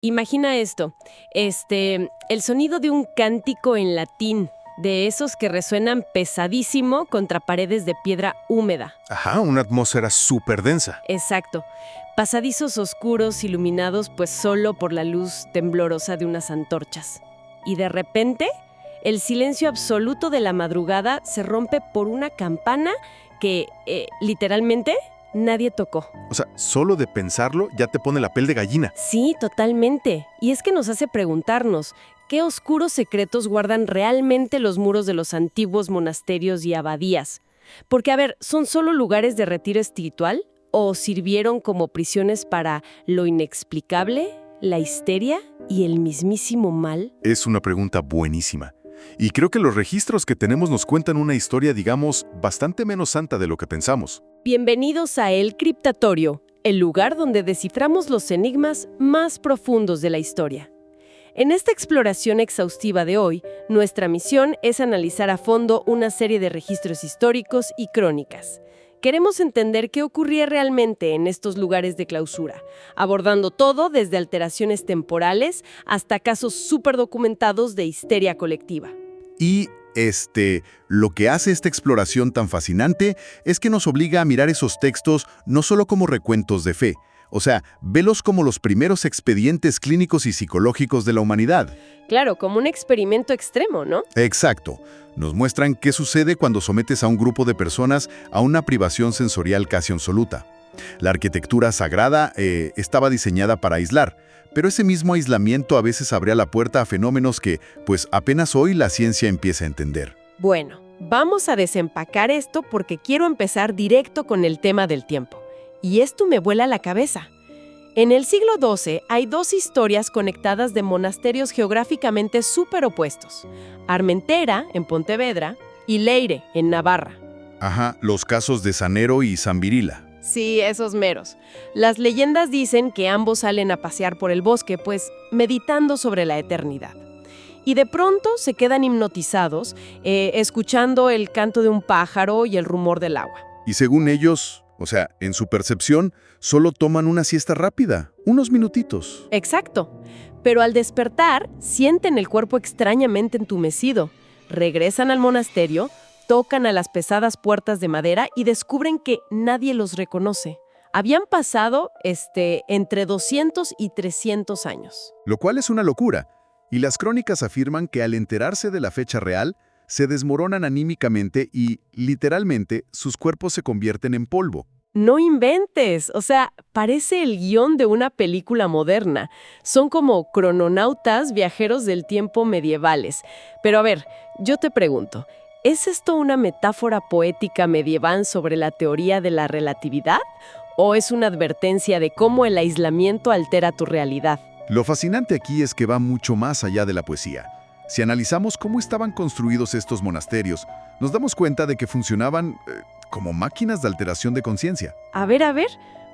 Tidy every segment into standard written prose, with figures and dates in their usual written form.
Imagina esto, el sonido de un cántico en latín, de esos que resuenan pesadísimo contra paredes de piedra húmeda. Ajá, una atmósfera súper densa. Exacto. Pasadizos oscuros iluminados pues solo por la luz temblorosa de unas antorchas. Y de repente, el silencio absoluto de la madrugada se rompe por una campana que, literalmente, nadie tocó. O sea, solo de pensarlo ya te pone la piel de gallina. Sí, totalmente. Y es que nos hace preguntarnos, ¿qué oscuros secretos guardan realmente los muros de los antiguos monasterios y abadías? Porque, a ver, ¿son solo lugares de retiro espiritual? ¿O sirvieron como prisiones para lo inexplicable, la histeria y el mismísimo mal? Es una pregunta buenísima. Y creo que los registros que tenemos nos cuentan una historia, digamos, bastante menos santa de lo que pensamos. Bienvenidos a El Criptatorio, el lugar donde desciframos los enigmas más profundos de la historia. En esta exploración exhaustiva de hoy, nuestra misión es analizar a fondo una serie de registros históricos y crónicas. Queremos entender qué ocurría realmente en estos lugares de clausura, abordando todo desde alteraciones temporales hasta casos superdocumentados de histeria colectiva. Y lo que hace esta exploración tan fascinante es que nos obliga a mirar esos textos no solo como recuentos de fe, o sea, velos como los primeros expedientes clínicos y psicológicos de la humanidad. Claro, como un experimento extremo, ¿no? Exacto. Nos muestran qué sucede cuando sometes a un grupo de personas a una privación sensorial casi absoluta. La arquitectura sagrada estaba diseñada para aislar, pero ese mismo aislamiento a veces abría la puerta a fenómenos que, pues, apenas hoy la ciencia empieza a entender. Bueno, vamos a desempacar esto porque quiero empezar directo con el tema del tiempo. Y esto me vuela la cabeza. En el siglo XII hay dos historias conectadas de monasterios geográficamente súper opuestos. Armentera, en Pontevedra, y Leire, en Navarra. Ajá, los casos de Sanero y San Virila. Sí, esos meros. Las leyendas dicen que ambos salen a pasear por el bosque, pues meditando sobre la eternidad. Y de pronto se quedan hipnotizados, escuchando el canto de un pájaro y el rumor del agua. Y según ellos, o sea, en su percepción, solo toman una siesta rápida, unos minutitos. Exacto. Pero al despertar, sienten el cuerpo extrañamente entumecido. Regresan al monasterio, tocan a las pesadas puertas de madera y descubren que nadie los reconoce. Habían pasado, entre 200 y 300 años. Lo cual es una locura. Y las crónicas afirman que al enterarse de la fecha real, se desmoronan anímicamente y, literalmente, sus cuerpos se convierten en polvo. No inventes, o sea, parece el guión de una película moderna. Son como crononautas viajeros del tiempo medievales. Pero a ver, yo te pregunto, ¿es esto una metáfora poética medieval sobre la teoría de la relatividad? ¿O es una advertencia de cómo el aislamiento altera tu realidad? Lo fascinante aquí es que va mucho más allá de la poesía. Si analizamos cómo estaban construidos estos monasterios, nos damos cuenta de que funcionaban como máquinas de alteración de conciencia. A ver,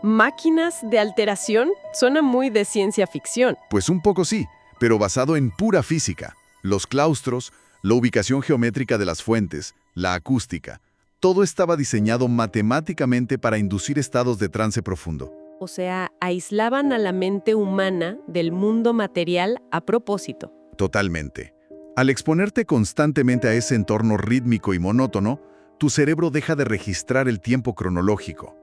¿máquinas de alteración? Suena muy de ciencia ficción. Pues un poco sí, pero basado en pura física. Los claustros, la ubicación geométrica de las fuentes, la acústica, todo estaba diseñado matemáticamente para inducir estados de trance profundo. O sea, aislaban a la mente humana del mundo material a propósito. Totalmente. Al exponerte constantemente a ese entorno rítmico y monótono, tu cerebro deja de registrar el tiempo cronológico.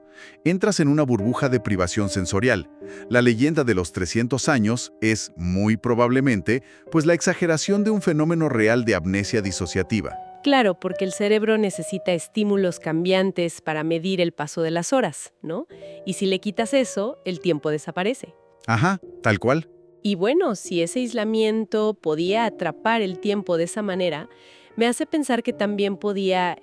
Entras en una burbuja de privación sensorial. La leyenda de los 300 años es, muy probablemente, pues la exageración de un fenómeno real de amnesia disociativa. Claro, porque el cerebro necesita estímulos cambiantes para medir el paso de las horas, ¿no? Y si le quitas eso, el tiempo desaparece. Ajá, tal cual. Y bueno, si ese aislamiento podía atrapar el tiempo de esa manera, me hace pensar que también podía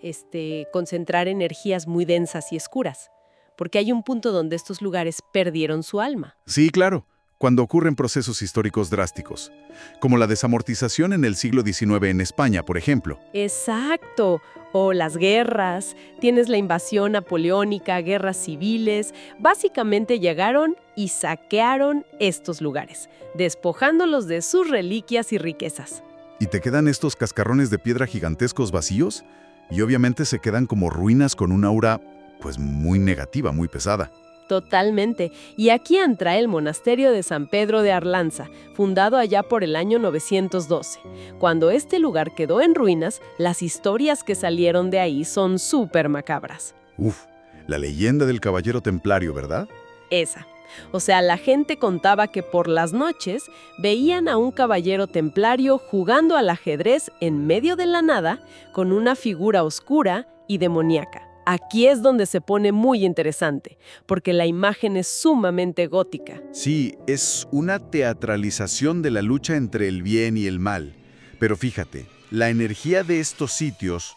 concentrar energías muy densas y oscuras, porque hay un punto donde estos lugares perdieron su alma. Sí, claro, cuando ocurren procesos históricos drásticos, como la desamortización en el siglo XIX en España, por ejemplo. Exacto, o las guerras, tienes la invasión napoleónica, guerras civiles, básicamente llegaron y saquearon estos lugares, despojándolos de sus reliquias y riquezas. Y te quedan estos cascarrones de piedra gigantescos vacíos, y obviamente se quedan como ruinas con un aura, pues muy negativa, muy pesada. Totalmente. Y aquí entra el monasterio de San Pedro de Arlanza, fundado allá por el año 912. Cuando este lugar quedó en ruinas, las historias que salieron de ahí son súper macabras. Uf, la leyenda del caballero templario, ¿verdad? Esa. O sea, la gente contaba que por las noches veían a un caballero templario jugando al ajedrez en medio de la nada con una figura oscura y demoníaca. Aquí es donde se pone muy interesante, porque la imagen es sumamente gótica. Sí, es una teatralización de la lucha entre el bien y el mal. Pero fíjate, la energía de estos sitios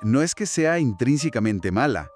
no es que sea intrínsecamente mala.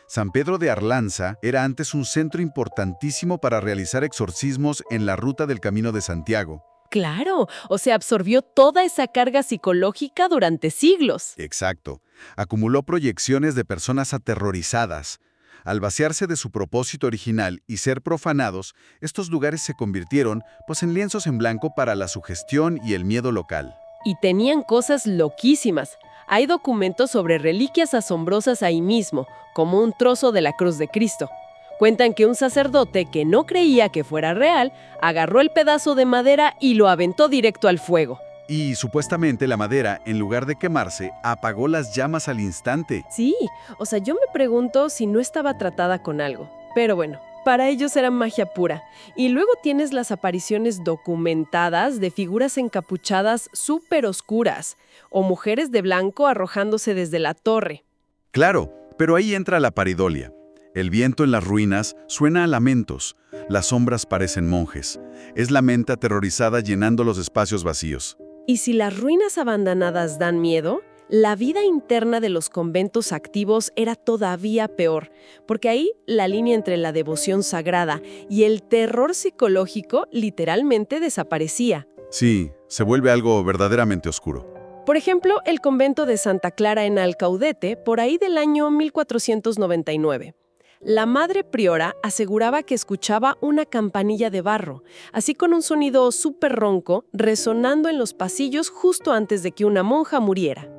San Pedro de Arlanza era antes un centro importantísimo para realizar exorcismos en la ruta del Camino de Santiago. Claro, o sea, absorbió toda esa carga psicológica durante siglos. Exacto. Acumuló proyecciones de personas aterrorizadas. Al vaciarse de su propósito original y ser profanados, estos lugares se convirtieron, en lienzos en blanco para la sugestión y el miedo local. Y tenían cosas loquísimas. Hay documentos sobre reliquias asombrosas ahí mismo, como un trozo de la cruz de Cristo. Cuentan que un sacerdote que no creía que fuera real, agarró el pedazo de madera y lo aventó directo al fuego. Y supuestamente la madera, en lugar de quemarse, apagó las llamas al instante. Sí, o sea, yo me pregunto si no estaba tratada con algo. Pero bueno, para ellos era magia pura. Y luego tienes las apariciones documentadas de figuras encapuchadas súper oscuras, o mujeres de blanco arrojándose desde la torre. Claro, pero ahí entra la pareidolia. El viento en las ruinas suena a lamentos. Las sombras parecen monjes. Es la mente aterrorizada llenando los espacios vacíos. Y si las ruinas abandonadas dan miedo, la vida interna de los conventos activos era todavía peor, porque ahí la línea entre la devoción sagrada y el terror psicológico literalmente desaparecía. Sí, se vuelve algo verdaderamente oscuro. Por ejemplo, el convento de Santa Clara en Alcaudete, por ahí del año 1499. La madre priora aseguraba que escuchaba una campanilla de barro, así con un sonido súper ronco, resonando en los pasillos justo antes de que una monja muriera.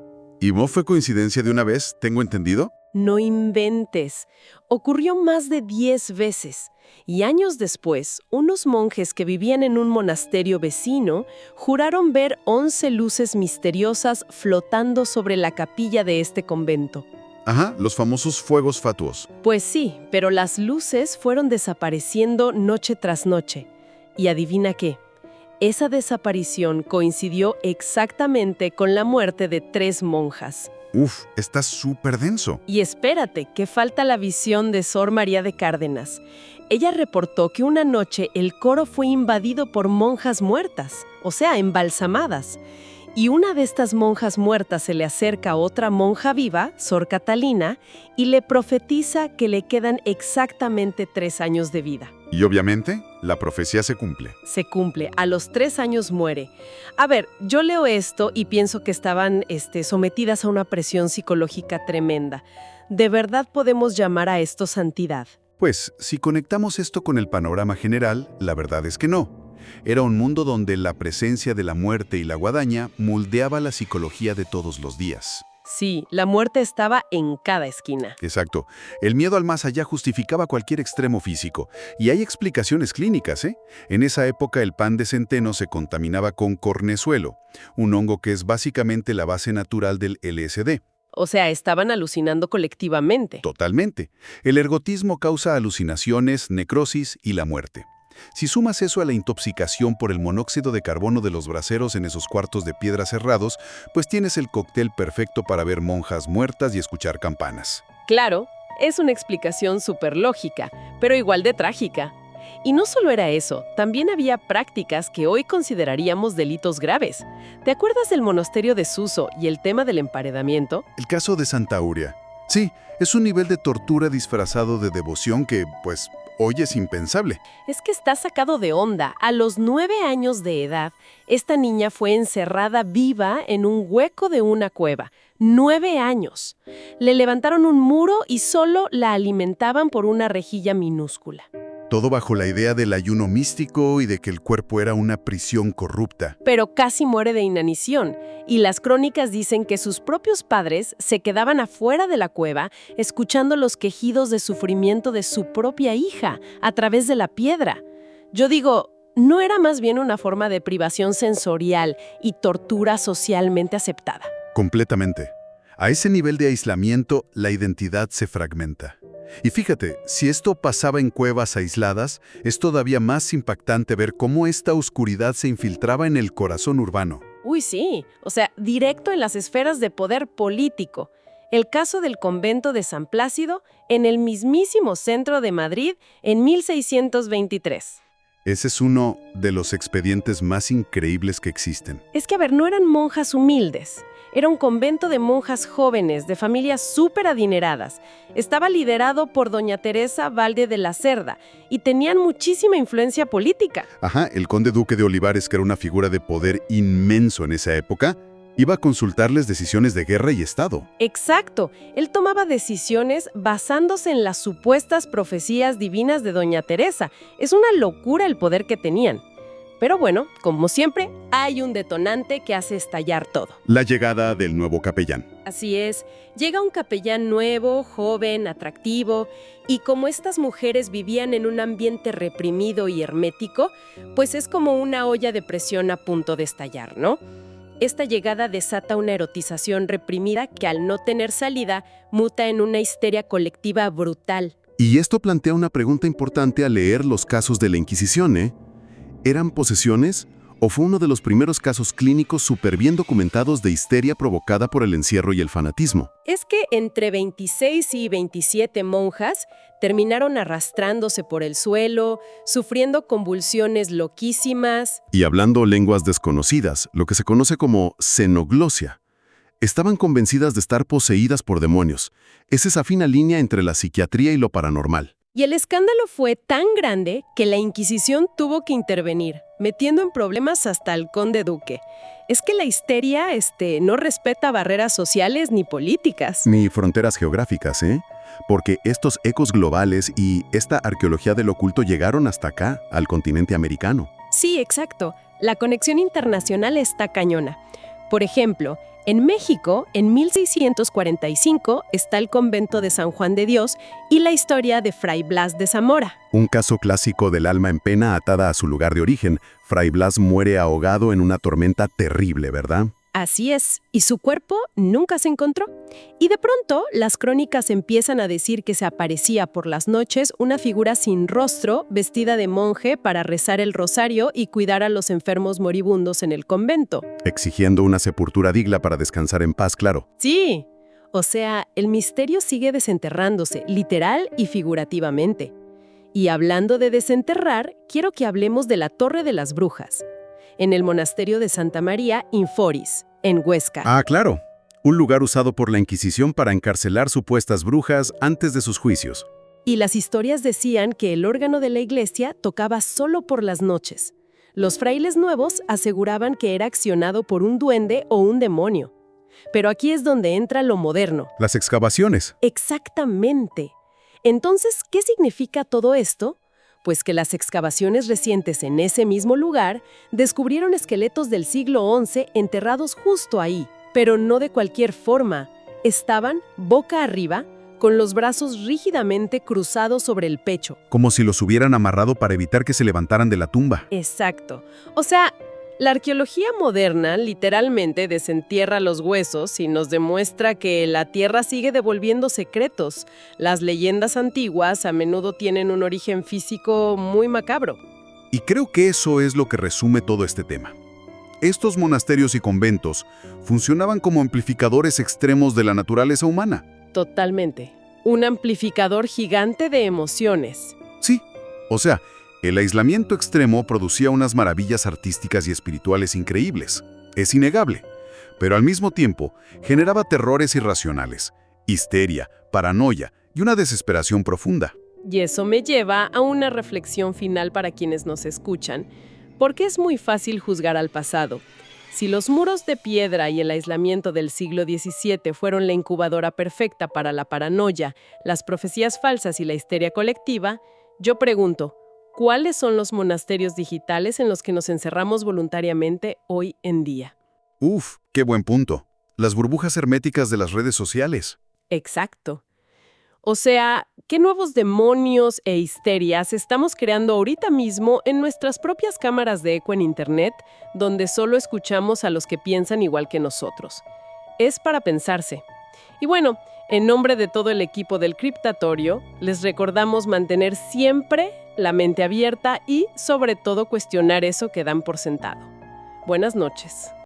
¿Y no fue coincidencia de una vez, tengo entendido? No inventes. Ocurrió más de 10 veces. Y años después, unos monjes que vivían en un monasterio vecino juraron ver 11 luces misteriosas flotando sobre la capilla de este convento. Ajá, los famosos fuegos fatuos. Pues sí, pero las luces fueron desapareciendo noche tras noche. Y adivina qué, esa desaparición coincidió exactamente con la muerte de 3 monjas. Uf, está súper denso. Y espérate, que falta la visión de Sor María de Cárdenas. Ella reportó que una noche el coro fue invadido por monjas muertas, o sea, embalsamadas. Y una de estas monjas muertas se le acerca a otra monja viva, Sor Catalina, y le profetiza que le quedan exactamente 3 años de vida. Y obviamente, la profecía se cumple. Se cumple, a los 3 años muere. A ver, yo leo esto y pienso que estaban sometidas a una presión psicológica tremenda. ¿De verdad podemos llamar a esto santidad? Pues, si conectamos esto con el panorama general, la verdad es que no. Era un mundo donde la presencia de la muerte y la guadaña moldeaba la psicología de todos los días. Sí, la muerte estaba en cada esquina. Exacto. El miedo al más allá justificaba cualquier extremo físico. Y hay explicaciones clínicas, ¿eh? En esa época el pan de centeno se contaminaba con cornezuelo, un hongo que es básicamente la base natural del LSD. O sea, estaban alucinando colectivamente. Totalmente. El ergotismo causa alucinaciones, necrosis y la muerte. Si sumas eso a la intoxicación por el monóxido de carbono de los braseros en esos cuartos de piedra cerrados, pues tienes el cóctel perfecto para ver monjas muertas y escuchar campanas. Claro, es una explicación súper lógica, pero igual de trágica. Y no solo era eso, también había prácticas que hoy consideraríamos delitos graves. ¿Te acuerdas del monasterio de Suso y el tema del emparedamiento? El caso de Santa Aurea. Sí, es un nivel de tortura disfrazado de devoción que, hoy es impensable. Es que está sacado de onda. A los 9 años de edad, esta niña fue encerrada viva en un hueco de una cueva. 9 años. Le levantaron un muro y solo la alimentaban por una rejilla minúscula. Todo bajo la idea del ayuno místico y de que el cuerpo era una prisión corrupta. Pero casi muere de inanición, y las crónicas dicen que sus propios padres se quedaban afuera de la cueva escuchando los quejidos de sufrimiento de su propia hija a través de la piedra. Yo digo, ¿no era más bien una forma de privación sensorial y tortura socialmente aceptada? Completamente. A ese nivel de aislamiento, la identidad se fragmenta. Y fíjate, si esto pasaba en cuevas aisladas, es todavía más impactante ver cómo esta oscuridad se infiltraba en el corazón urbano. Uy, sí, o sea, directo en las esferas de poder político. El caso del convento de San Plácido en el mismísimo centro de Madrid en 1623. Ese es uno de los expedientes más increíbles que existen. Es que, a ver, no eran monjas humildes. Era un convento de monjas jóvenes, de familias súper adineradas. Estaba liderado por doña Teresa Valde de la Cerda y tenían muchísima influencia política. Ajá, el conde duque de Olivares, que era una figura de poder inmenso en esa época, iba a consultarles decisiones de guerra y Estado. Exacto. Él tomaba decisiones basándose en las supuestas profecías divinas de doña Teresa. Es una locura el poder que tenían. Pero bueno, como siempre, hay un detonante que hace estallar todo. La llegada del nuevo capellán. Así es, llega un capellán nuevo, joven, atractivo, y como estas mujeres vivían en un ambiente reprimido y hermético, pues es como una olla de presión a punto de estallar, ¿no? Esta llegada desata una erotización reprimida que al no tener salida, muta en una histeria colectiva brutal. Y esto plantea una pregunta importante al leer los casos de la Inquisición, ¿eh? ¿Eran posesiones o fue uno de los primeros casos clínicos súper bien documentados de histeria provocada por el encierro y el fanatismo? Es que entre 26 y 27 monjas terminaron arrastrándose por el suelo, sufriendo convulsiones loquísimas. Y hablando lenguas desconocidas, lo que se conoce como xenoglosia. Estaban convencidas de estar poseídas por demonios. Es esa fina línea entre la psiquiatría y lo paranormal. Y el escándalo fue tan grande que la Inquisición tuvo que intervenir, metiendo en problemas hasta al conde duque. Es que la histeria no respeta barreras sociales ni políticas. Ni fronteras geográficas, ¿eh? Porque estos ecos globales y esta arqueología del oculto llegaron hasta acá, al continente americano. Sí, exacto. La conexión internacional está cañona. Por ejemplo, en México, en 1645, está el convento de San Juan de Dios y la historia de Fray Blas de Zamora. Un caso clásico del alma en pena atada a su lugar de origen. Fray Blas muere ahogado en una tormenta terrible, ¿verdad? Así es, y su cuerpo nunca se encontró. Y de pronto, las crónicas empiezan a decir que se aparecía por las noches una figura sin rostro, vestida de monje para rezar el rosario y cuidar a los enfermos moribundos en el convento. Exigiendo una sepultura digna para descansar en paz, claro. Sí, o sea, el misterio sigue desenterrándose, literal y figurativamente. Y hablando de desenterrar, quiero que hablemos de la Torre de las Brujas, en el monasterio de Santa María in Foris, en Huesca. Ah, claro. Un lugar usado por la Inquisición para encarcelar supuestas brujas antes de sus juicios. Y las historias decían que el órgano de la iglesia tocaba solo por las noches. Los frailes nuevos aseguraban que era accionado por un duende o un demonio. Pero aquí es donde entra lo moderno. Las excavaciones. Exactamente. Entonces, ¿qué significa todo esto? Pues que las excavaciones recientes en ese mismo lugar descubrieron esqueletos del siglo XI enterrados justo ahí, pero no de cualquier forma. Estaban boca arriba, con los brazos rígidamente cruzados sobre el pecho. Como si los hubieran amarrado para evitar que se levantaran de la tumba. Exacto. O sea, la arqueología moderna literalmente desentierra los huesos y nos demuestra que la tierra sigue devolviendo secretos. Las leyendas antiguas a menudo tienen un origen físico muy macabro. Y creo que eso es lo que resume todo este tema. Estos monasterios y conventos funcionaban como amplificadores extremos de la naturaleza humana. Totalmente. Un amplificador gigante de emociones. Sí, o sea, el aislamiento extremo producía unas maravillas artísticas y espirituales increíbles. Es innegable. Pero al mismo tiempo, generaba terrores irracionales, histeria, paranoia y una desesperación profunda. Y eso me lleva a una reflexión final para quienes nos escuchan, porque es muy fácil juzgar al pasado. Si los muros de piedra y el aislamiento del siglo XVII fueron la incubadora perfecta para la paranoia, las profecías falsas y la histeria colectiva, yo pregunto, ¿Cuáles son los monasterios digitales en los que nos encerramos voluntariamente hoy en día? Uf, qué buen punto. Las burbujas herméticas de las redes sociales. Exacto. O sea, ¿qué nuevos demonios e histerias estamos creando ahorita mismo en nuestras propias cámaras de eco en Internet, donde solo escuchamos a los que piensan igual que nosotros? Es para pensarse. Y bueno, en nombre de todo el equipo del Criptatorio, les recordamos mantener siempre la mente abierta y, sobre todo, cuestionar eso que dan por sentado. Buenas noches.